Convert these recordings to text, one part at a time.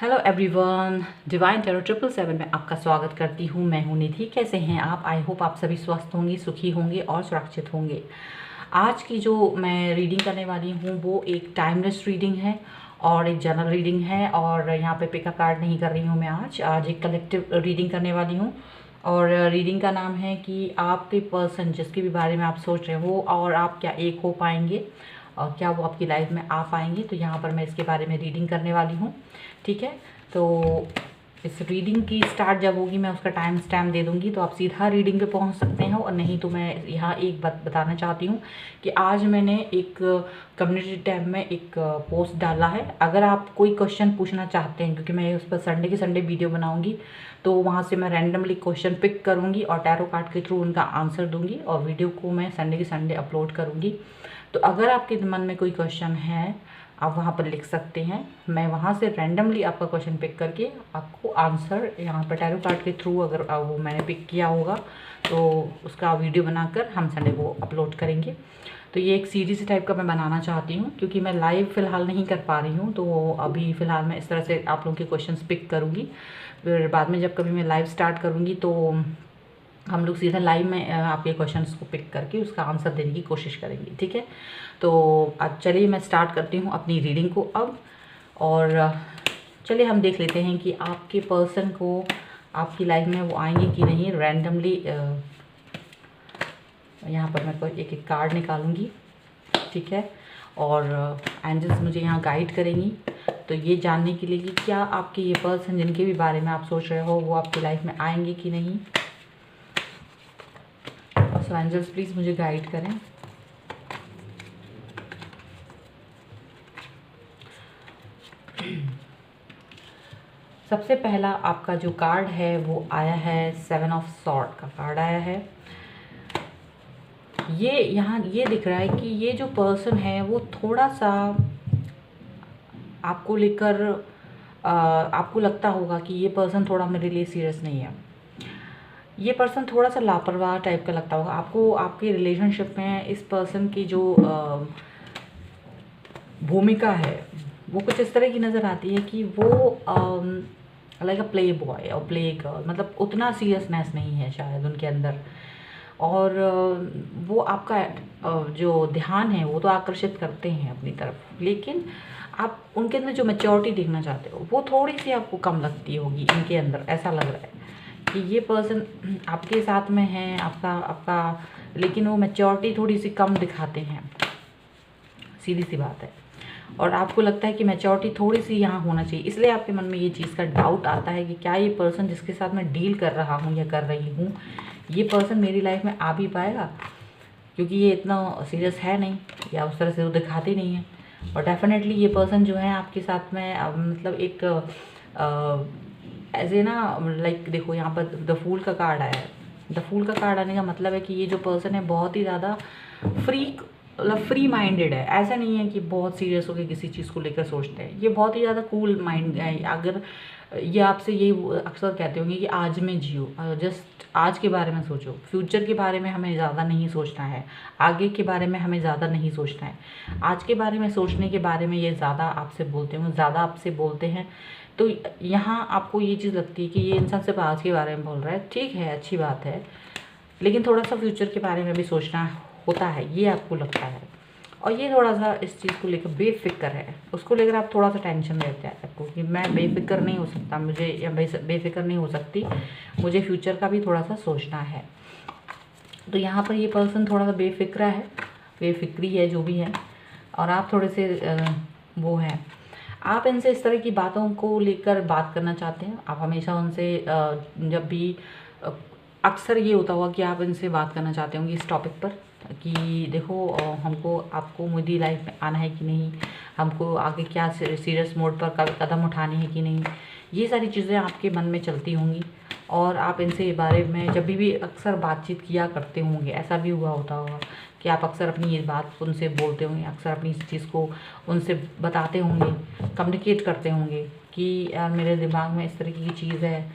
Hello everyone, divine tarot 777 में आपका स्वागत करती हूँ। मैं हूँ निधि। कैसे हैं आप? आई होप आप सभी स्वस्थ होंगे, सुखी होंगे और सुरक्षित होंगे। आज की जो मैं रीडिंग करने वाली हूँ वो एक टाइमलेस रीडिंग है और एक जनरल रीडिंग है। और यहाँ पे पिक अ कार्ड नहीं कर रही हूँ मैं। आज एक कलेक्टिव रीडिंग करने वाली हूँ और रीडिंग का नाम है कि आपके पर्सन जिसके भी बारे में आप सोच रहे हो और आप क्या एक हो पाएंगे और क्या वो आपकी लाइफ में आ पाएंगे। तो यहाँ पर मैं इसके बारे में रीडिंग करने वाली हूँ। ठीक है, तो इस रीडिंग की स्टार्ट जब होगी मैं उसका टाइम स्टैम्प दे दूँगी, तो आप सीधा रीडिंग पे पहुँच सकते हैं। और नहीं तो मैं यहाँ एक बात बताना चाहती हूँ कि आज मैंने एक कम्युनिटी टैब में एक पोस्ट डाला है। अगर आप कोई क्वेश्चन पूछना चाहते हैं, क्योंकि मैं उस पर संडे के संडे वीडियो बनाऊँगी, तो वहाँ से मैं रैंडमली क्वेश्चन पिक करूँगी और टैरो कार्ड के थ्रू उनका आंसर दूँगी और वीडियो को मैं संडे के संडे अपलोड करूँगी। तो अगर आपके मन में कोई क्वेश्चन है आप वहाँ पर लिख सकते हैं। मैं वहाँ से रैंडमली आपका क्वेश्चन पिक करके आपको आंसर यहाँ पर टैरो कार्ड के थ्रू अगर वो मैंने पिक किया होगा तो उसका वीडियो बनाकर हम संडे को अपलोड करेंगे। तो ये एक सीरीज़ टाइप का मैं बनाना चाहती हूँ, क्योंकि मैं लाइव फ़िलहाल नहीं कर पा रही हूँ। तो अभी फ़िलहाल मैं इस तरह से आप लोगों के क्वेश्चन पिक करूँगी। फिर बाद में जब कभी मैं लाइव स्टार्ट करूँगी तो हम लोग सीधा लाइव में आपके क्वेश्चंस को पिक करके उसका आंसर देने की कोशिश करेंगे। ठीक है, तो अब चलिए मैं स्टार्ट करती हूँ अपनी रीडिंग को अब। और चलिए हम देख लेते हैं कि आपके पर्सन को आपकी लाइफ में वो आएंगे कि नहीं। रैंडमली यहाँ पर मैं कोई एक एक कार्ड निकालूंगी। ठीक है, और एंजल्स मुझे यहाँ गाइड करेंगी तो ये जानने के लिए कि क्या आपके ये पर्सन जिनके भी बारे में आप सोच रहे हो वो आपकी लाइफ में आएंगे कि नहीं। सो एंजल्स प्लीज़ मुझे गाइड करें। सबसे पहला आपका जो कार्ड है वो आया है 7 ऑफ सॉर्ड का कार्ड आया है। ये यहाँ ये दिख रहा है कि ये जो पर्सन है वो थोड़ा सा आपको लेकर आपको लगता होगा कि ये पर्सन थोड़ा मेरे लिए सीरियस नहीं है। ये पर्सन थोड़ा सा लापरवाह टाइप का लगता होगा आपको। आपके रिलेशनशिप में इस पर्सन की जो भूमिका है वो कुछ इस तरह की नज़र आती है कि वो लाइक अ प्ले बॉय और प्ले गर्ल, मतलब उतना सीरियसनेस नहीं है शायद उनके अंदर। और वो आपका जो ध्यान है वो तो आकर्षित करते हैं अपनी तरफ, लेकिन आप उनके अंदर जो मैच्योरिटी देखना चाहते हो वो थोड़ी सी आपको कम लगती होगी इनके अंदर। ऐसा लग रहा है कि ये पर्सन आपके साथ में है आपका लेकिन वो मैच्योरिटी थोड़ी सी कम दिखाते हैं, सीधी सी बात है। और आपको लगता है कि मैच्योरिटी थोड़ी सी यहाँ होना चाहिए, इसलिए आपके मन में ये चीज़ का डाउट आता है कि क्या ये पर्सन जिसके साथ मैं डील कर रहा हूँ या कर रही हूँ ये पर्सन मेरी लाइफ में आ भी पाएगा, क्योंकि ये इतना सीरियस है नहीं या उस तरह से वो दिखाते नहीं है। और डेफिनेटली ये पर्सन जो है आपके साथ में मतलब एक ऐसे ना, लाइक देखो यहाँ पर द फूल का कार्ड आया है। द फूल का कार्ड आने का मतलब है कि ये जो पर्सन है बहुत ही ज़्यादा मतलब फ्री माइंडेड है। ऐसा नहीं है कि बहुत सीरियस होकर किसी चीज़ को लेकर सोचते हैं। ये बहुत ही ज़्यादा कूल माइंड है। अगर ये आपसे ये अक्सर कहते होंगे कि आज में जियो, जस्ट आज के बारे में सोचो, फ्यूचर के बारे में हमें ज़्यादा नहीं सोचना है, आगे के बारे में हमें ज़्यादा नहीं सोचना है। आज के बारे में सोचने के बारे में ये ज़्यादा आपसे बोलते हैं, वो ज़्यादा आपसे बोलते हैं। तो यहाँ आपको ये चीज़ लगती है कि ये इंसान सिर्फ आज के बारे में बोल रहा है। ठीक है, अच्छी बात है, लेकिन थोड़ा सा फ्यूचर के बारे में भी सोचना होता है, ये आपको लगता है। और ये थोड़ा सा इस चीज़ को लेकर बेफिक्र है, उसको लेकर आप थोड़ा सा टेंशन रहता है आपको कि मैं बेफिक्र नहीं हो सकता, मुझे या बेफिक्र नहीं हो सकती, मुझे फ्यूचर का भी थोड़ा सा सोचना है। तो यहाँ पर ये पर्सन थोड़ा सा बेफिक्रा है, बेफिक्री है जो भी है। और आप थोड़े से वो हैं, आप इनसे इस तरह की बातों को लेकर बात करना चाहते हैं। आप हमेशा उनसे जब भी अक्सर ये होता होगा कि आप इनसे बात करना चाहते होंगे इस टॉपिक पर कि देखो हमको आपको मेरी लाइफ में आना है कि नहीं, हमको आगे क्या सीरियस मोड पर कदम उठाने हैं कि नहीं। ये सारी चीज़ें आपके मन में चलती होंगी और आप इनसे बारे में जब भी अक्सर बातचीत किया करते होंगे। ऐसा भी हुआ होता होगा कि आप अक्सर अपनी ये बात उनसे बोलते होंगे, अक्सर अपनी इस चीज़ को उनसे बताते होंगे, कम्युनिकेट करते होंगे कि यार मेरे दिमाग में इस तरीके की चीज़ है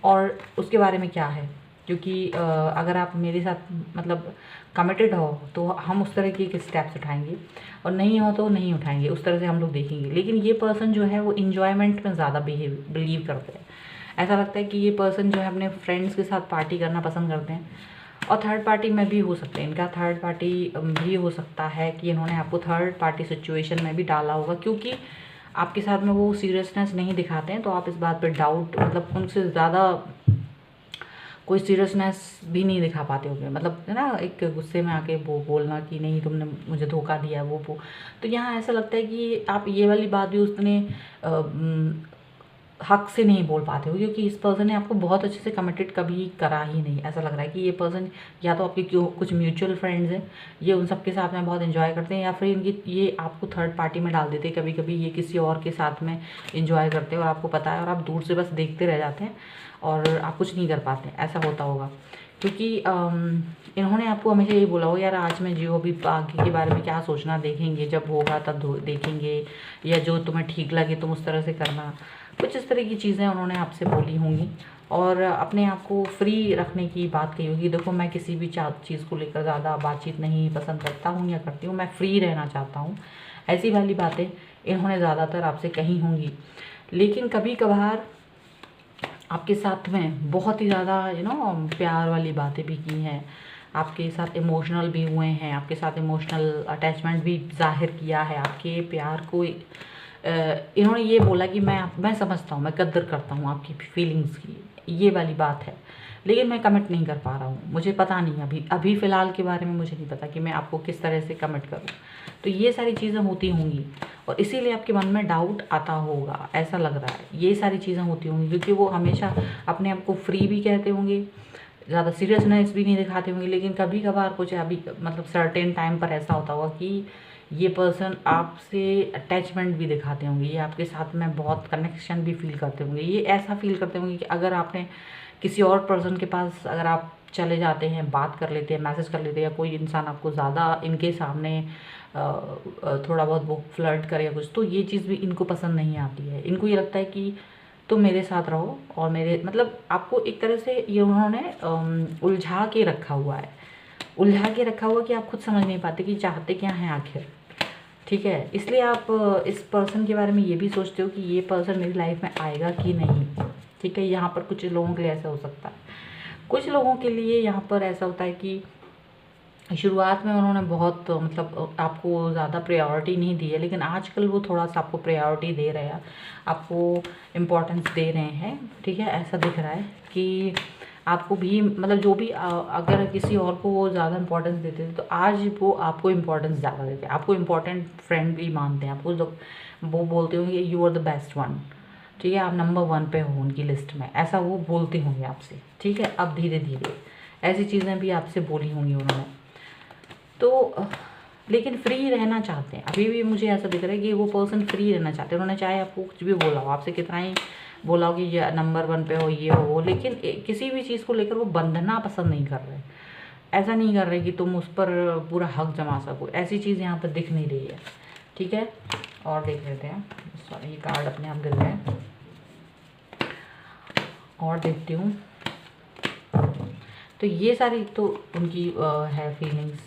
और उसके बारे में क्या है। क्योंकि अगर आप मेरे साथ मतलब कमिटेड हो तो हम उस तरह के स्टेप्स उठाएंगे, और नहीं हो तो नहीं उठाएंगे, उस तरह से हम लोग देखेंगे। लेकिन ये पर्सन जो है वो इन्जॉयमेंट में ज़्यादा बिलीव करते हैं। ऐसा लगता है कि ये पर्सन जो है अपने फ्रेंड्स के साथ पार्टी करना पसंद करते हैं, और थर्ड पार्टी में भी हो सकते हैं, इनका थर्ड पार्टी भी हो सकता है कि इन्होंने आपको थर्ड पार्टी सिचुएशन में भी डाला होगा, क्योंकि आपके साथ में वो सीरियसनेस नहीं दिखाते हैं। तो आप इस बात पर डाउट, मतलब उनसे ज़्यादा कोई सीरियसनेस भी नहीं दिखा पाते होंगे, मतलब है ना, एक गुस्से में आके वो बोलना कि नहीं तुमने मुझे धोखा दिया, वो। तो यहाँ ऐसा लगता है कि आप ये वाली बात भी उसने हक से नहीं बोल पाते हो, क्योंकि इस पर्सन ने आपको बहुत अच्छे से कमिटेड कभी करा ही नहीं। ऐसा लग रहा है कि ये पर्सन या तो आपके कुछ म्यूचुअल फ्रेंड्स हैं, ये उन सबके साथ में बहुत एंजॉय करते हैं, या फिर इनकी ये आपको थर्ड पार्टी में डाल देते हैं। कभी कभी ये किसी और के साथ में एंजॉय करते हैं और आपको पता है, और आप दूर से बस देखते रह जाते हैं और आप कुछ नहीं कर पाते। ऐसा होता होगा, क्योंकि इन्होंने आपको हमेशा यही बोला हो, यार आज मैं जो भी आगे के बारे में क्या सोचना, देखेंगे जब होगा तब देखेंगे, या जो तुम्हें ठीक लगे तुम उस तरह से करना। कुछ इस तरह की चीज़ें उन्होंने आपसे बोली होंगी, और अपने आप को फ्री रखने की बात कही होगी। देखो, मैं किसी भी चीज़ को लेकर ज़्यादा बातचीत नहीं पसंद करता हूँ या करती हूँ, मैं फ्री रहना चाहता हूँ। ऐसी वाली बातें इन्होंने ज़्यादातर आपसे कही होंगी। लेकिन कभी कभार आपके साथ में बहुत ही ज़्यादा प्यार वाली बातें भी की हैं, आपके साथ इमोशनल भी हुए हैं, आपके साथ इमोशनल अटैचमेंट भी जाहिर किया है। आपके प्यार को इन्होंने ये बोला कि मैं समझता हूँ, मैं कद्र करता हूँ आपकी फीलिंग्स की, ये वाली बात है। लेकिन मैं कमिट नहीं कर पा रहा हूँ, मुझे पता नहीं, अभी फ़िलहाल के बारे में मुझे नहीं पता कि मैं आपको किस तरह से कमिट करूँ। तो ये सारी चीज़ें होती होंगी, और इसीलिए आपके मन में डाउट आता होगा, ऐसा लग रहा है। ये सारी चीज़ें होती होंगी क्योंकि वो हमेशा अपने आप को फ्री भी कहते होंगे, ज़्यादा सीरियसनेस भी नहीं दिखाते होंगे। लेकिन कभी कभार कुछ अभी मतलब सर्टेन टाइम पर ऐसा होता होगा कि ये पर्सन आपसे अटैचमेंट भी दिखाते होंगे, ये आपके साथ में बहुत कनेक्शन भी फील करते होंगे। ये ऐसा फील करते होंगे कि अगर आपने किसी और पर्सन के पास अगर आप चले जाते हैं, बात कर लेते हैं, मैसेज कर लेते हैं, या कोई इंसान आपको ज़्यादा इनके सामने थोड़ा बहुत वो फ्लर्ट करे या कुछ, तो ये चीज़ भी इनको पसंद नहीं आती है। इनको ये लगता है कि तुम मेरे साथ रहो, और मेरे मतलब आपको एक तरह से ये उन्होंने उलझा के रखा हुआ है, कि आप खुद समझ नहीं पाते कि चाहते क्या हैं आखिर। ठीक है, इसलिए आप इस पर्सन के बारे में ये भी सोचते हो कि ये पर्सन मेरी लाइफ में आएगा कि नहीं। ठीक है, यहाँ पर कुछ लोगों के लिए ऐसा हो सकता है, कुछ लोगों के लिए यहाँ पर ऐसा होता है कि शुरुआत में उन्होंने बहुत मतलब आपको ज़्यादा प्रायोरिटी नहीं दी है, लेकिन आजकल वो थोड़ा सा आपको प्रायोरिटी दे रहे हैं, आपको इम्पोर्टेंस दे रहे हैं। ठीक है, ऐसा दिख रहा है कि आपको भी मतलब जो भी अगर किसी और को वो ज़्यादा इम्पोर्टेंस देते थे, तो आज वो आपको इम्पोर्टेंस ज़्यादा देते हैं, आपको इम्पोर्टेंट फ्रेंड भी मानते हैं। आपको जो वो बोलते होंगे you are the best one, ठीक है, आप नंबर 1 पे हो उनकी लिस्ट में, ऐसा वो बोलते होंगे आपसे। ठीक है, अब धीरे धीरे ऐसी चीज़ें भी आपसे बोली होंगी उन्होंने। तो लेकिन फ्री रहना चाहते हैं, अभी भी मुझे ऐसा दिख रहा है कि वो पर्सन फ्री रहना चाहते हैं। उन्होंने चाहे आपको कुछ भी बोला हो, आपसे कितना ही बोला हो कि ये नंबर 1 पे हो, ये हो वो, लेकिन किसी भी चीज़ को लेकर वो बंधना पसंद नहीं कर रहे। ऐसा नहीं कर रहे कि तुम उस पर पूरा हक जमा सको, ऐसी चीज़ यहाँ पर दिख नहीं रही है। ठीक है, और देख लेते हैं। सॉरी, ये कार्ड अपने आप गिर गए, और देखती हूँ। तो ये सारी तो उनकी है फीलिंग्स।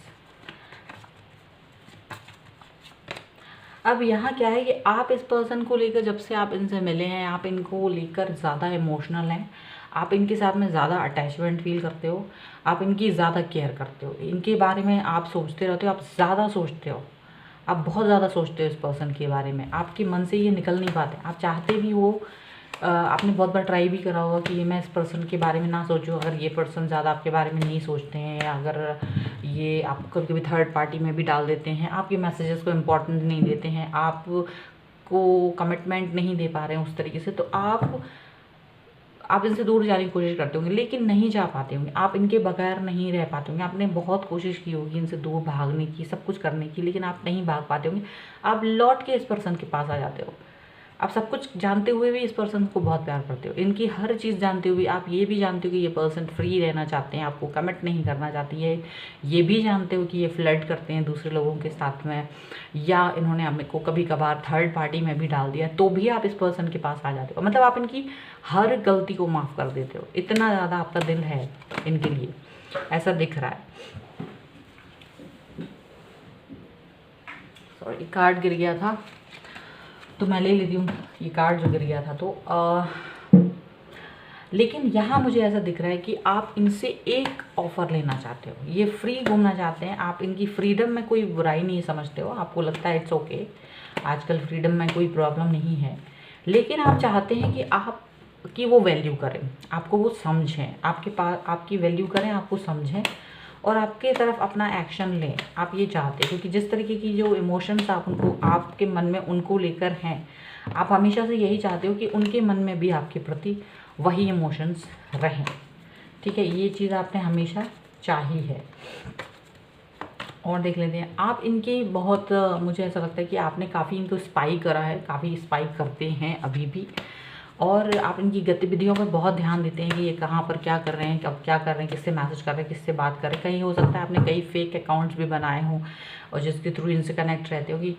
अब यहाँ क्या है कि आप इस पर्सन को लेकर जब से आप इनसे मिले हैं, आप इनको लेकर ज़्यादा इमोशनल हैं, आप इनके साथ में ज़्यादा अटैचमेंट फील करते हो, आप इनकी ज़्यादा केयर करते हो, इनके बारे में आप सोचते रहते हो, आप ज़्यादा सोचते हो, आप बहुत ज़्यादा सोचते हो इस पर्सन के बारे में। आपके मन से ये निकल नहीं पाते, आप चाहते भी हो, आपने बहुत बार ट्राई भी करा होगा कि मैं इस पर्सन के बारे में ना सोचूं। अगर ये पर्सन ज़्यादा आपके बारे में नहीं सोचते हैं, या अगर ये आपको कभी कभी थर्ड पार्टी में भी डाल देते हैं, आपके मैसेजेस को इम्पोर्टेंट नहीं देते हैं, आपको कमिटमेंट नहीं दे पा रहे हैं उस तरीके से, तो आप इनसे दूर जाने की कोशिश करते होंगे, लेकिन नहीं जा पाते होंगे, आप इनके बगैर नहीं रह पाते होंगे। आपने बहुत कोशिश की होगी इनसे दूर भागने की, सब कुछ करने की, लेकिन आप नहीं भाग पाते होंगे। आप लौट के इस पर्सन के पास आ जाते हो। आप सब कुछ जानते हुए भी इस पर्सन को बहुत प्यार करते हो। इनकी हर चीज़ जानते हुए आप ये भी जानते हो कि ये पर्सन फ्री रहना चाहते हैं, आपको कमिट नहीं करना चाहती है। ये भी जानते हो कि ये फ्लर्ट करते हैं दूसरे लोगों के साथ में, या इन्होंने आपको कभी कभार थर्ड पार्टी में भी डाल दिया, तो भी आप इस पर्सन के पास आ जाते हो। मतलब आप इनकी हर गलती को माफ़ कर देते हो, इतना ज़्यादा आपका दिल है इनके लिए, ऐसा दिख रहा है। सॉरी, कार्ड गिर गया था तो मैं ले लेती हूँ ये कार्ड जो गिर गया था। तो लेकिन यहाँ मुझे ऐसा दिख रहा है कि आप इनसे एक ऑफ़र लेना चाहते हो। ये फ्री घूमना चाहते हैं, आप इनकी फ्रीडम में कोई बुराई नहीं समझते हो, आपको लगता है इट्स ओके, आजकल फ्रीडम में कोई प्रॉब्लम नहीं है। लेकिन आप चाहते हैं कि वो वैल्यू करें, आपको वो समझें, आपके पास आपकी वैल्यू करें, आपको समझें और आपके तरफ अपना एक्शन लें। आप ये चाहते हैं क्योंकि जिस तरीके की जो इमोशंस आपके मन में उनको लेकर हैं, आप हमेशा से यही चाहते हो कि उनके मन में भी आपके प्रति वही इमोशंस रहें। ठीक है, ये चीज़ आपने हमेशा चाही है। और देख लेते हैं, आप इनके बहुत मुझे ऐसा लगता है कि आपने काफ़ी इनको स्पाई करा है, काफ़ी स्पाई करते हैं अभी भी, और आप इनकी गतिविधियों पर बहुत ध्यान देते हैं कि ये कहाँ पर क्या कर रहे हैं, कब क्या कर रहे हैं, किससे मैसेज कर रहे हैं, किससे बात कर रहे हैं। कहीं हो सकता है आपने कई फेक अकाउंट्स भी बनाए हों और जिसके थ्रू इनसे कनेक्ट रहते हो कि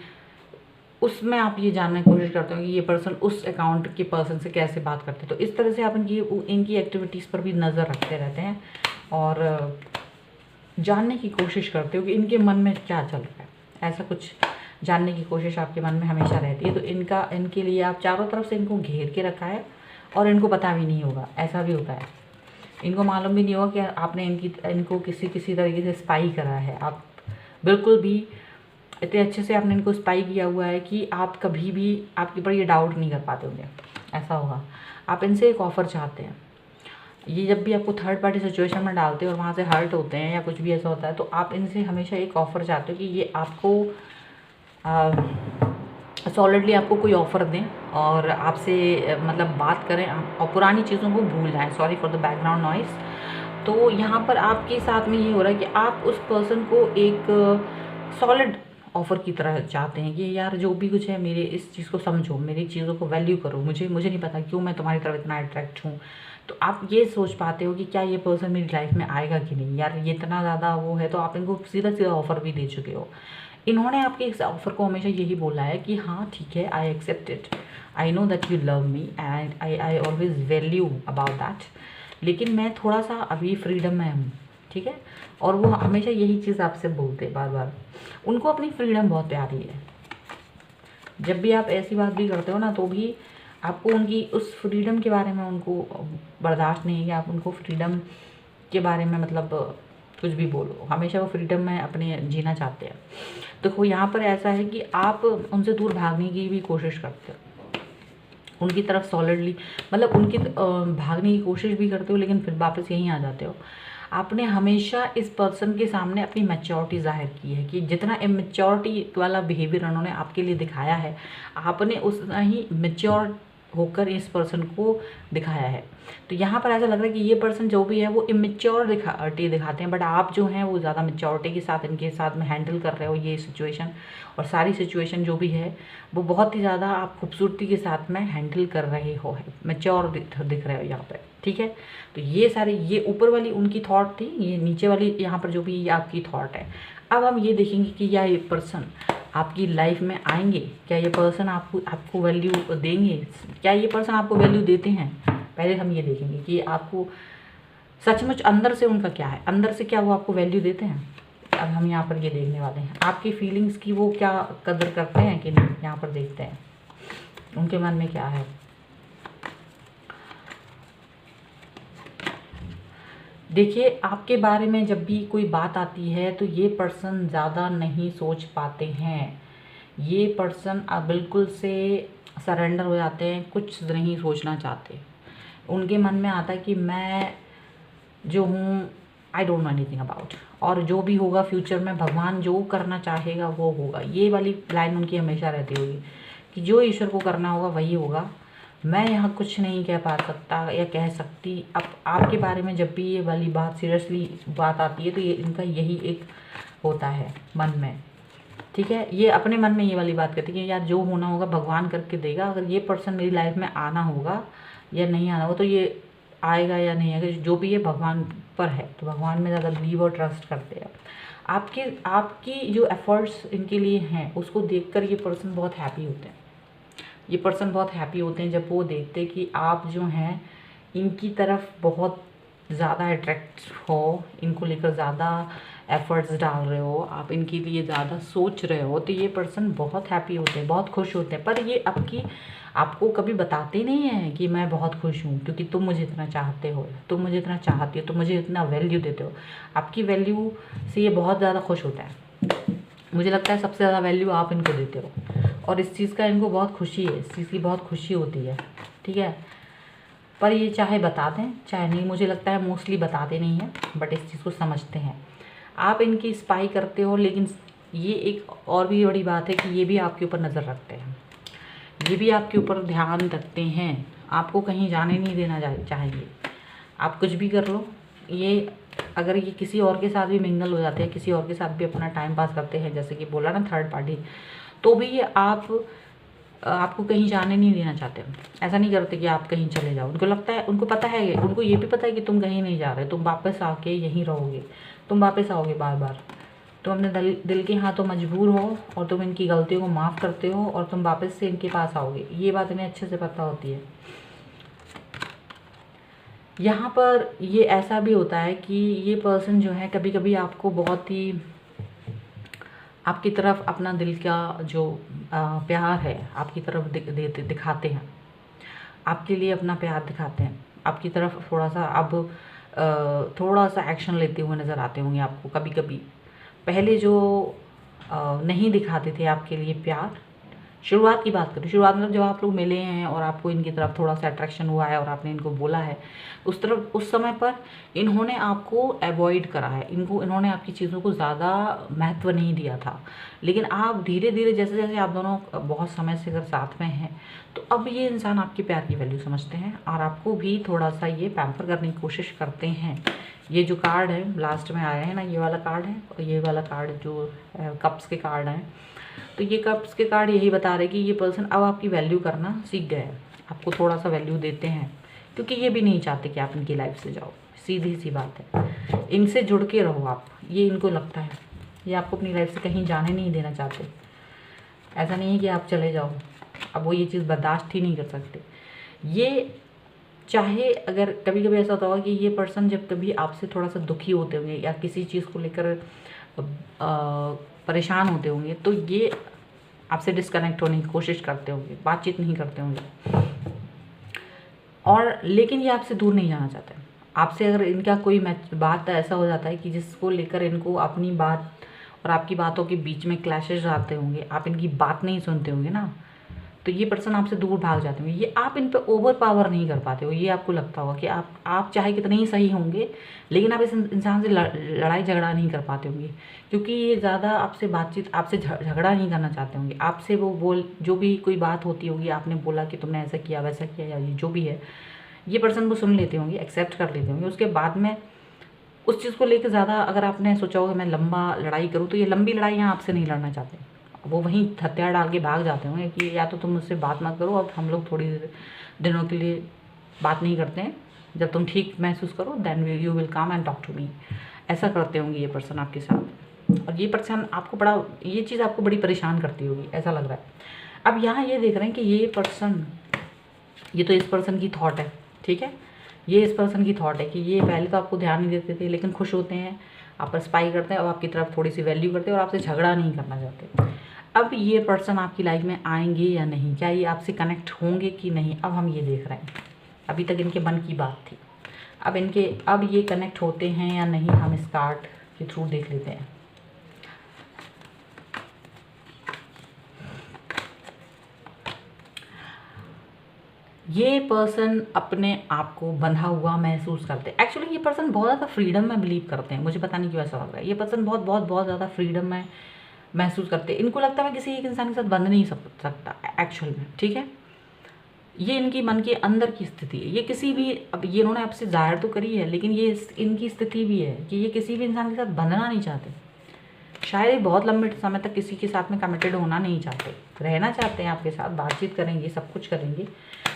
उसमें आप ये जानने की कोशिश करते हो कि ये पर्सन उस अकाउंट के पर्सन से कैसे बात करते हैं। तो इस तरह से आप इनकी एक्टिविटीज़ पर भी नज़र रखते रहते हैं और जानने की कोशिश करते हो कि इनके मन में क्या चल रहा है। ऐसा कुछ जानने की कोशिश आपके मन में हमेशा रहती है। तो इनके लिए आप चारों तरफ से इनको घेर के रखा है और इनको पता भी नहीं होगा, ऐसा भी होता है। इनको मालूम भी नहीं होगा कि आपने इनको किसी तरीके से स्पाई करा है। आप बिल्कुल भी इतने अच्छे से आपने इनको स्पाई किया हुआ है कि आप कभी भी आपके ऊपर ये डाउट नहीं कर पाते होंगे, ऐसा होगा। आप इनसे एक ऑफ़र चाहते हैं। ये जब भी आपको थर्ड पार्टी सिचुएशन में डालते हैं और वहाँ से हर्ट होते हैं या कुछ भी ऐसा होता है, तो आप इनसे हमेशा एक ऑफ़र चाहते हो कि ये आपको सॉलिडली आपको कोई ऑफ़र दें और आपसे मतलब बात करें और पुरानी चीज़ों को भूल जाएं। Sorry for the background noise. तो यहाँ पर आपके साथ में ये हो रहा है कि आप उस पर्सन को एक सॉलिड ऑफ़र की तरह चाहते हैं कि यार जो भी कुछ है मेरे इस चीज़ को समझो, मेरी चीज़ों को वैल्यू करो, मुझे नहीं पता क्यों मैं तुम्हारी तरफ इतना अट्रैक्ट हूँ। तो आप ये सोच पाते हो कि क्या ये पर्सन मेरी लाइफ में आएगा कि नहीं। यार ये इतना ज़्यादा वो है, तो आप इनको सीधा ऑफ़र भी दे चुके हो। इन्होंने आपके इस ऑफ़र को हमेशा यही बोला है कि हाँ ठीक है, I accept it, I know that you love me and I always value about that, लेकिन मैं थोड़ा सा अभी फ्रीडम में हूँ। ठीक है, और वो हमेशा यही चीज़ आपसे बोलते हैं बार बार। उनको अपनी फ्रीडम बहुत प्यारी है। जब भी आप ऐसी बात भी करते हो ना, तो भी आपको उनकी उस फ्रीडम के बारे में उनको बर्दाश्त नहीं है कि आप उनको फ्रीडम के बारे में मतलब कुछ भी बोलो। हमेशा वो फ्रीडम में अपने जीना चाहते हैं। तो यहाँ पर ऐसा है कि आप उनसे दूर भागने की भी कोशिश करते हो, उनकी तरफ सॉलिडली मतलब उनकी भागने की कोशिश भी करते हो, लेकिन फिर वापस यहीं आ जाते हो। आपने हमेशा इस पर्सन के सामने अपनी मैच्योरिटी ज़ाहिर की है कि जितना इमेच्योरिटी वाला बिहेवियर उन्होंने आपके लिए दिखाया है, आपने उतना ही मैच्योर होकर इस पर्सन को दिखाया है। तो यहाँ पर ऐसा लग रहा है कि ये पर्सन जो भी है वो इमेच्योरिटी दिखाते हैं, बट आप जो हैं वो ज़्यादा मैच्योरिटी के साथ इनके साथ में हैंडल कर रहे हो ये सिचुएशन, और सारी सिचुएशन जो भी है वो बहुत ही ज़्यादा आप खूबसूरती के साथ में हैंडल कर रहे हो, मैच्योर दिख रहे हो यहाँ पर। ठीक है, तो ये सारी ये ऊपर वाली उनकी थॉट थी, ये नीचे वाली यहाँ पर जो भी ये आपकी थॉट है। अब हम ये देखेंगे कि क्या ये पर्सन आपकी लाइफ में आएंगे, क्या ये पर्सन आपको वैल्यू देंगे, क्या ये पर्सन आपको वैल्यू देते हैं। पहले हम ये देखेंगे कि आपको सचमुच अंदर से उनका क्या है, अंदर से क्या वो आपको वैल्यू देते हैं। अब हम यहाँ पर ये देखने वाले हैं आपकी फीलिंग्स की, वो क्या कदर करते हैं कि नहीं। यहाँ पर देखते हैं उनके मन में क्या है। देखिए, आपके बारे में जब भी कोई बात आती है तो ये पर्सन ज़्यादा नहीं सोच पाते हैं। ये पर्सन बिल्कुल से सरेंडर हो जाते हैं, कुछ नहीं सोचना चाहते। उनके मन में आता है कि मैं जो हूँ I don't know anything about, और जो भी होगा फ्यूचर में भगवान जो करना चाहेगा वो होगा। ये वाली लाइन उनकी हमेशा रहती होगी कि जो ईश्वर को करना होगा वही होगा, मैं यहाँ कुछ नहीं कह पा सकता या कह सकती। अब आपके बारे में जब भी ये वाली बात सीरियसली बात आती है तो ये इनका यही एक होता है मन में। ठीक है। ये अपने मन में ये वाली बात करती है कि यार जो होना होगा भगवान करके देगा, अगर ये पर्सन मेरी लाइफ में आना होगा या नहीं आना होगा तो ये आएगा या नहीं आएगा, जो भी है भगवान पर है। तो भगवान में ज़्यादा बिलीव और ट्रस्ट करते हैं। आपकी जो एफर्ट्स इनके लिए हैं उसको देखकर ये पर्सन बहुत हैप्पी होते हैं। ये पर्सन बहुत हैप्पी होते हैं जब वो देखते हैं कि आप जो हैं इनकी तरफ बहुत ज़्यादा अट्रैक्ट हो, इनको लेकर ज़्यादा एफर्ट्स डाल रहे हो, आप इनके लिए ज़्यादा सोच रहे हो, तो ये पर्सन बहुत हैप्पी होते हैं, बहुत खुश होते हैं। पर ये आपको कभी बताते नहीं हैं कि मैं बहुत खुश हूँ क्योंकि तुम मुझे इतना चाहते हो, तुम मुझे इतना चाहती हो, तुम मुझे इतना वैल्यू देते हो। आपकी वैल्यू से ये बहुत ज़्यादा खुश होता है। मुझे लगता है सबसे ज़्यादा वैल्यू आप इनको देते हो और इस चीज़ का इनको बहुत खुशी है, इस चीज़ की बहुत खुशी होती है, ठीक है। पर ये चाहे बता दें चाहे नहीं, मुझे लगता है मोस्टली बताते नहीं हैं, बट इस चीज़ को समझते हैं। आप इनकी स्पाई करते हो, लेकिन ये एक और भी बड़ी बात है कि ये भी आपके ऊपर नज़र रखते हैं, ये भी आपके ऊपर ध्यान रखते हैं, आपको कहीं जाने नहीं देना चाहेंगे। आप कुछ भी कर लो, ये अगर ये किसी और के साथ भी मिंगल हो जाते हैं, किसी और के साथ भी अपना टाइम पास करते हैं, जैसे कि बोला ना थर्ड पार्टी, तो भी ये आपको कहीं जाने नहीं देना चाहते। ऐसा नहीं करते कि आप कहीं चले जाओ। उनको लगता है, उनको पता है, उनको ये भी पता है कि तुम कहीं नहीं जा रहे, तुम वापस आके यहीं रहोगे, तुम वापस आओगे बार बार। तुम अपने दिल के हाथों मजबूर हो और तुम इनकी गलतियों को माफ़ करते हो और तुम वापस से इनके पास आओगे, ये बात इन्हें अच्छे से पता होती है। यहाँ पर ये ऐसा भी होता है कि ये पर्सन जो है कभी कभी आपको बहुत ही आपकी तरफ अपना दिल का जो प्यार है आपकी तरफ दिखाते हैं, आपके लिए अपना प्यार दिखाते हैं, आपकी तरफ थोड़ा सा एक्शन लेते हुए नज़र आते होंगे आपको कभी कभी। पहले जो नहीं दिखाते थे आपके लिए प्यार, शुरुआत की बात करूँ, शुरुआत में जब आप लोग मिले हैं और आपको इनकी तरफ थोड़ा सा अट्रैक्शन हुआ है और आपने इनको बोला है, उस समय पर इन्होंने आपको अवॉइड करा है, इन्होंने आपकी चीज़ों को ज़्यादा महत्व नहीं दिया था। लेकिन आप धीरे धीरे जैसे जैसे आप दोनों बहुत समय से अगर साथ में हैं, तो अब ये इंसान आपके प्यार की वैल्यू समझते हैं और आपको भी थोड़ा सा ये पैम्पर करने की कोशिश करते हैं। ये जो कार्ड है लास्ट में आया है ना, ये वाला कार्ड है और ये वाला कार्ड जो कप्स के कार्ड हैं, तो ये कप्स के कार्ड यही बता रहे कि ये पर्सन अब आपकी वैल्यू करना सीख गए हैं, आपको थोड़ा सा वैल्यू देते हैं, क्योंकि ये भी नहीं चाहते कि आप इनकी लाइफ से जाओ। सीधी सी बात है, इनसे जुड़ के रहो आप, ये इनको लगता है। ये आपको अपनी लाइफ से कहीं जाने नहीं देना चाहते। ऐसा नहीं है कि आप चले जाओ, अब वो ये चीज़ बर्दाश्त ही नहीं कर सकते। ये चाहे अगर कभी कभी ऐसा होता होगा कि ये पर्सन जब कभी आपसे थोड़ा सा दुखी होते होंगे या किसी चीज़ को लेकर परेशान होते होंगे, तो ये आपसे डिस्कनेक्ट होने की कोशिश करते होंगे, बातचीत नहीं करते होंगे, और लेकिन ये आपसे दूर नहीं जाना चाहते। आपसे अगर इनका कोई बात ऐसा हो जाता है कि जिसको लेकर इनको अपनी बात और आपकी बातों के बीच में क्लैशेज आते होंगे, आप इनकी बात नहीं सुनते होंगे ना, तो ये पर्सन आपसे दूर भाग जाते होंगे। ये आप इन पे ओवर पावर नहीं कर पाते हो। ये आपको लगता होगा कि आप चाहे कितने ही सही होंगे, लेकिन आप इस इंसान से लड़ाई झगड़ा नहीं कर पाते होंगे, क्योंकि ये ज़्यादा आपसे बातचीत, आपसे झगड़ा नहीं करना चाहते होंगे। आपसे वो जो भी कोई बात होती होगी, आपने बोला कि तुमने ऐसा किया वैसा किया या ये जो भी है, ये पर्सन वो सुन लेते होंगे, एक्सेप्ट कर लेते होंगे। उसके बाद में उस चीज़ को लेकर ज़्यादा अगर आपने सोचा होगा मैं लंबा लड़ाई करूँ, तो ये लंबी लड़ाइयाँ आपसे नहीं लड़ना चाहते। वो वहीं हथियार डाल के भाग जाते होंगे कि या तो तुम मुझसे बात मत करो, अब हम लोग थोड़ी दिनों के लिए बात नहीं करते हैं, जब तुम ठीक महसूस करो then you will come and talk to me. ऐसा करते होंगे ये पर्सन आपके साथ, और ये पर्सन आपको ये चीज़ आपको बड़ी परेशान करती होगी, ऐसा लग रहा है। अब यहाँ ये देख रहे हैं कि ये पर्सन, ये तो इस पर्सन की थॉट है, ठीक है, ये इस पर्सन की थॉट है कि ये पहले तो आपको ध्यान नहीं देते थे, लेकिन खुश होते हैं, आप पर स्पाई करते हैं और आपकी तरफ थोड़ी सी वैल्यू करते हैं और आपसे झगड़ा नहीं करना चाहते। अब ये पर्सन आपकी लाइफ में आएंगे या नहीं, क्या ये आपसे कनेक्ट होंगे कि नहीं, अब हम ये देख रहे हैं। अभी तक इनके मन की बात थी, अब ये कनेक्ट होते हैं या नहीं, हम इस कार्ड के थ्रू देख लेते हैं। ये पर्सन अपने आप को बंधा हुआ महसूस करते हैं। एक्चुअली ये पर्सन बहुत ज़्यादा फ्रीडम में बिलीव करते हैं, मुझे पता नहीं क्यों ऐसा लग रहा है। ये पर्सन बहुत बहुत बहुत ज़्यादा फ्रीडम में महसूस करते हैं। इनको लगता है मैं किसी एक इंसान के साथ बंध नहीं सकता एक्चुअल में, ठीक है। ये इनकी मन के अंदर की स्थिति है। ये किसी भी, अब ये इन्होंने आपसे जाहिर तो करी है, लेकिन ये इनकी स्थिति भी है कि ये किसी भी इंसान के साथ बंधना नहीं चाहते। शायद ही बहुत लंबे समय तक किसी के साथ में कमिटेड होना नहीं चाहते, रहना चाहते हैं आपके साथ, बातचीत करेंगे, सब कुछ करेंगे,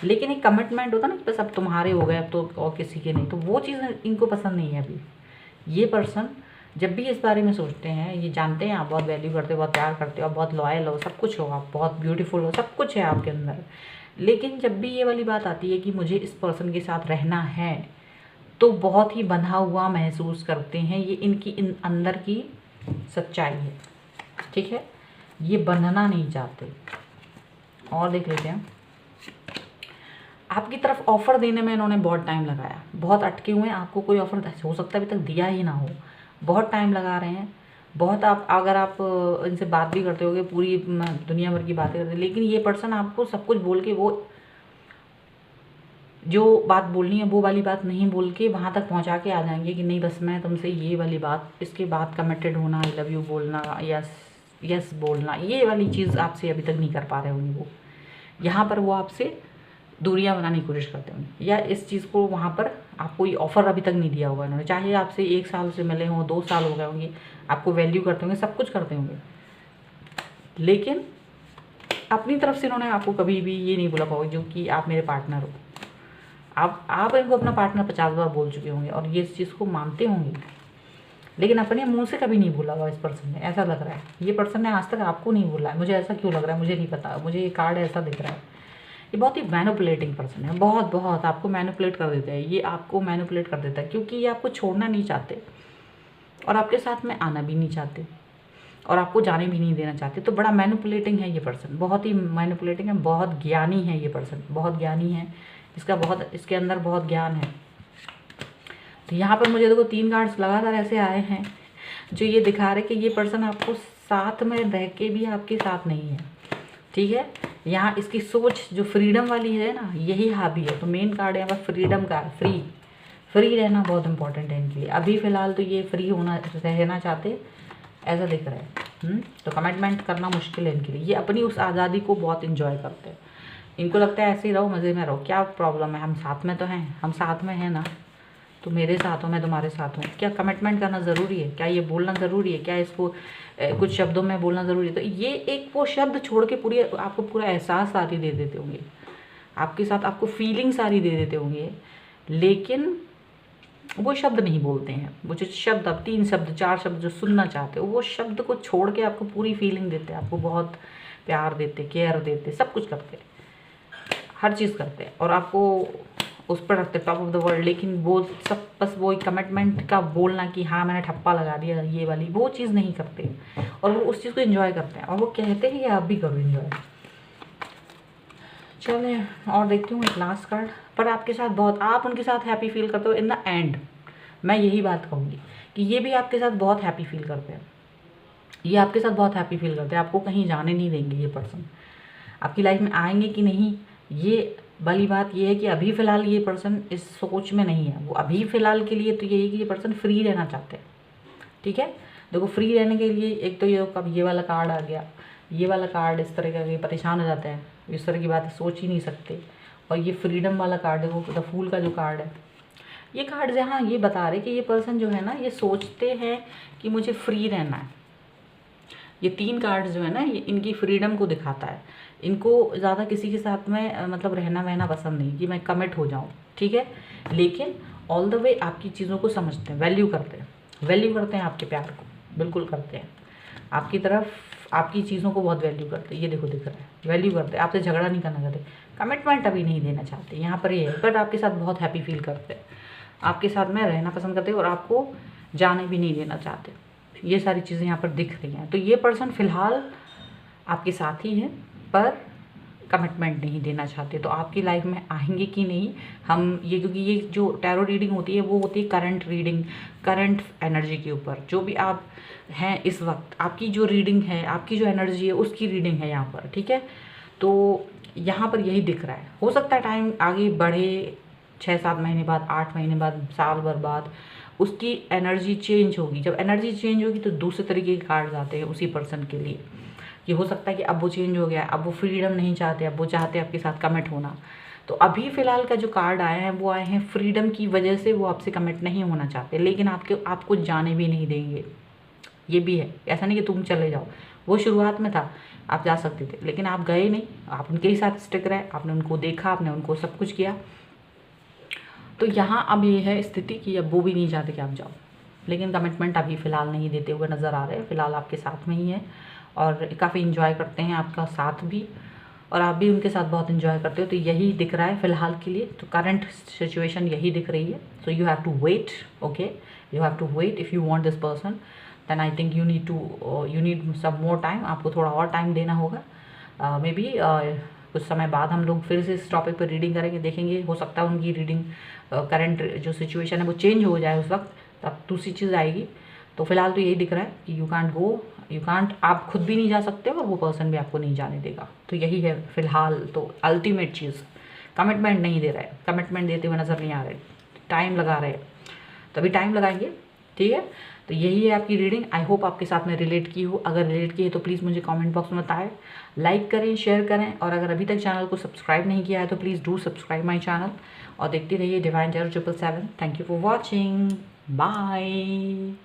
लेकिन एक कमिटमेंट होता ना कि बस अब तुम्हारे हो गए, अब तो और किसी के नहीं, तो वो चीज़ इनको पसंद नहीं है अभी। ये पर्सन जब भी इस बारे में सोचते हैं, ये जानते हैं आप बहुत वैल्यू करते हो, बहुत प्यार करते हो, आप बहुत लॉयल हो, सब कुछ हो, आप बहुत ब्यूटीफुल हो, सब कुछ है आपके अंदर, लेकिन जब भी ये वाली बात आती है कि मुझे इस पर्सन के साथ रहना है, तो बहुत ही बंधा हुआ महसूस करते हैं। ये इनकी अंदर की सच्चाई है, ठीक है, ये बंधना नहीं चाहते। और देख लेते हैं, आपकी तरफ ऑफ़र देने में इन्होंने बहुत टाइम लगाया, बहुत अटके हुए हैं, आपको कोई ऑफ़र हो सकता है अभी तक दिया ही ना हो, बहुत टाइम लगा रहे हैं, बहुत आप अगर आप इनसे बात भी करते होगे, पूरी दुनिया भर की बातें करते, लेकिन ये पर्सन आपको सब कुछ बोल के, वो जो बात बोलनी है वो वाली बात नहीं बोल के वहाँ तक पहुँचा के आ जाएंगे कि नहीं बस मैं तुमसे ये वाली बात, इसके बाद कमिटेड होना, आई लव यू बोलना, यस यस बोलना, ये वाली चीज़ आपसे अभी तक नहीं कर पा रहे होंगे वो। यहाँ पर वो आपसे दूरियां बनाने की कोशिश करते होंगे, या इस चीज़ को वहाँ पर आपको ये ऑफ़र अभी तक नहीं दिया होगा इन्होंने, चाहे आपसे 1 साल से मिले हों, 2 साल हो गए होंगे, आपको वैल्यू करते होंगे, सब कुछ करते होंगे, लेकिन अपनी तरफ से इन्होंने आपको कभी भी ये नहीं बोला होगा जो कि आप मेरे पार्टनर हो। आप इनको अपना पार्टनर 50 बार बोल चुके होंगे और ये इस चीज़ को मानते होंगे, लेकिन अपने मुंह से कभी नहीं बोला हुआ इस पर्सन ने, ऐसा लग रहा है। ये पर्सन ने आज तक आपको नहीं बोला है, मुझे ऐसा क्यों लग रहा है, मुझे नहीं पता, मुझे ये कार्ड ऐसा दिख रहा है। ये बहुत ही मैनिपुलेटिंग पर्सन है, बहुत आपको मैनिपुलेट कर देता है, ये आपको मैनिपुलेट कर देता है, क्योंकि ये आपको छोड़ना नहीं चाहते और आपके साथ में आना भी नहीं चाहते और आपको जाने भी नहीं देना चाहते। तो बड़ा मैनिपुलेटिंग है ये पर्सन, बहुत ही मैनिपुलेटिंग है, बहुत ज्ञानी है ये पर्सन, बहुत ज्ञानी है, इसके अंदर बहुत ज्ञान है। तो यहाँ पर मुझे देखो 3 कार्ड्स लगातार ऐसे आए हैं जो ये दिखा रहे कि ये पर्सन आपको साथ में रह के भी आपके साथ नहीं है, ठीक है। यहाँ इसकी सोच जो फ्रीडम वाली है ना, यही हावी है। तो मेन कार्ड यहाँ पर फ्रीडम का, फ्री रहना बहुत इंपॉर्टेंट है इनके लिए। अभी फ़िलहाल तो ये फ्री रहना चाहते, ऐसा दिख रहा है। तो कमिटमेंट करना मुश्किल है इनके लिए। ये अपनी उस आज़ादी को बहुत इंजॉय करते हैं, इनको लगता है ऐसे ही रहो, मज़े में रहो, क्या प्रॉब्लम है, हम साथ में तो हैं, हम साथ में हैं ना, तो मेरे साथ हो, मैं तुम्हारे साथ हूँ। क्या कमिटमेंट करना ज़रूरी है, क्या ये बोलना ज़रूरी है, क्या इसको कुछ शब्दों में बोलना ज़रूरी है? तो ये एक वो शब्द छोड़ के पूरी आपको पूरा एहसास सारी दे देते होंगे, आपके साथ आपको फीलिंग सारी दे देते होंगे, लेकिन वो शब्द नहीं बोलते हैं। वो जो शब्द, आप 3 शब्द 4 शब्द जो सुनना चाहते हो, वो शब्द को छोड़ के आपको पूरी फीलिंग देते हैं, आपको बहुत प्यार देते, केयर देते, सब कुछ करते, हर चीज़ करते हैं और आपको उस पर रखते टॉप ऑफ द वर्ल्ड। लेकिन वो सब बस वो कमिटमेंट का बोलना कि हाँ मैंने ठप्पा लगा दिया, ये वाली वो चीज़ नहीं करते और वो उस चीज़ को एंजॉय करते हैं और वो कहते हैं कि आप भी करो एंजॉय। चले और देखती हूँ एक लास्ट कार्ड। पर आपके साथ बहुत, आप उनके साथ हैप्पी फील करते हो इन द एंड। मैं यही बात कहूँगी कि ये भी आपके साथ बहुत हैप्पी फील करते हैं, ये आपके साथ बहुत हैप्पी फील करते हैं, आपको कहीं जाने नहीं देंगे। ये पर्सन आपकी लाइफ में आएंगे कि नहीं, ये वाली बात ये है कि अभी फ़िलहाल ये पर्सन इस सोच में नहीं है। वो अभी फ़िलहाल के लिए तो यही कि ये पर्सन फ्री रहना चाहते हैं, ठीक है। देखो फ्री रहने के लिए एक तो ये कब ये वाला कार्ड आ गया, ये वाला कार्ड इस तरह का, परेशान हो जाते हैं, इस तरह की बात सोच ही नहीं सकते। और ये फ्रीडम वाला कार्ड है, वो द फूल का जो कार्ड है, ये कार्ड जहाँ ये बता रहे कि ये पर्सन जो है ना, ये सोचते हैं कि मुझे फ्री रहना है। ये 3 कार्ड्स जो है ना, ये इनकी फ्रीडम को दिखाता है। इनको ज़्यादा किसी के साथ में मतलब रहना वहना पसंद नहीं कि मैं कमिट हो जाऊँ, ठीक है। लेकिन ऑल द वे आपकी चीज़ों को समझते हैं, वैल्यू करते हैं आपके प्यार को, बिल्कुल करते हैं। आपकी तरफ आपकी चीज़ों को बहुत वैल्यू करते हैं, ये देखो दिख रहा है, वैल्यू करते हैं, आपसे झगड़ा नहीं करना चाहते, कमिटमेंट अभी नहीं देना चाहते यहाँ पर ये है। बट आपके साथ बहुत हैप्पी फील करते हैं, आपके साथ में रहना पसंद करते हैं और आपको जाने भी नहीं देना चाहते। ये सारी चीज़ें यहाँ पर दिख रही हैं। तो ये पर्सन फ़िलहाल आपके साथ ही है पर कमिटमेंट नहीं देना चाहते। तो आपकी लाइफ में आएंगे कि नहीं हम ये, क्योंकि ये जो टैरो रीडिंग होती है वो होती है करंट रीडिंग, करंट एनर्जी के ऊपर। जो भी आप हैं इस वक्त, आपकी जो रीडिंग है, आपकी जो एनर्जी है उसकी रीडिंग है यहाँ पर, ठीक है। तो यहाँ पर यही दिख रहा है। हो सकता है टाइम आगे बढ़े, 6-7 महीने बाद, 8 महीने बाद, साल भर बाद उसकी एनर्जी चेंज होगी। जब एनर्जी चेंज होगी तो दूसरे तरीके के कार्ड्स आते हैं उसी पर्सन के लिए। ये हो सकता है कि अब वो चेंज हो गया, अब वो फ्रीडम नहीं चाहते, अब वो चाहते हैं आपके साथ कमिट होना। तो अभी फ़िलहाल का जो कार्ड आए हैं वो आए हैं फ्रीडम की वजह से, वो आपसे कमिट नहीं होना चाहते, लेकिन आपको जाने भी नहीं देंगे, ये भी है, ऐसा नहीं कि तुम चले जाओ। वो शुरुआत में था, आप जा सकते थे, लेकिन आप गए नहीं, आप उनके ही साथ स्टिक रहे, आपने उनको देखा, आपने उनको सब कुछ किया। तो यहाँ अब ये है स्थिति कि अब वो भी नहीं चाहते कि आप जाओ, लेकिन कमिटमेंट अभी फ़िलहाल नहीं देते हुए नज़र आ रहे हैं। फ़िलहाल आपके साथ में ही है और काफ़ी इन्जॉय करते हैं आपका साथ भी, और आप भी उनके साथ बहुत इन्जॉय करते हो। तो यही दिख रहा है फ़िलहाल के लिए, तो करंट सिचुएशन यही दिख रही है। So you have to wait, okay, you have to wait if you want this person, then I think you need some more time. आपको थोड़ा और टाइम देना होगा। मे बी कुछ समय बाद हम लोग फिर से इस टॉपिक पर रीडिंग करेंगे, देखेंगे, हो सकता है उनकी रीडिंग करंट जो सिचुएशन है वो चेंज हो जाए उस वक्त, तब दूसरी चीज़ आएगी। तो फिलहाल तो यही दिख रहा है कि you can't go, you can't, आप खुद भी नहीं जा सकते और वो पर्सन भी आपको नहीं जाने देगा। तो यही है फ़िलहाल तो अल्टीमेट चीज़। कमिटमेंट नहीं दे रहा है, कमिटमेंट देते हुए नज़र नहीं आ रहे, टाइम लगा रहे हैं, तभी टाइम लगाएंगे, ठीक है। तो यही है आपकी रीडिंग। आई होप आपके साथ में रिलेट की हो। अगर रिलेट की है तो प्लीज़ मुझे कमेंट बॉक्स में बताएं, लाइक करें, शेयर करें, और अगर अभी तक चैनल को सब्सक्राइब नहीं किया है तो please do subscribe my channel और देखते रहिए divine tarot 777। Thank you for watching, bye.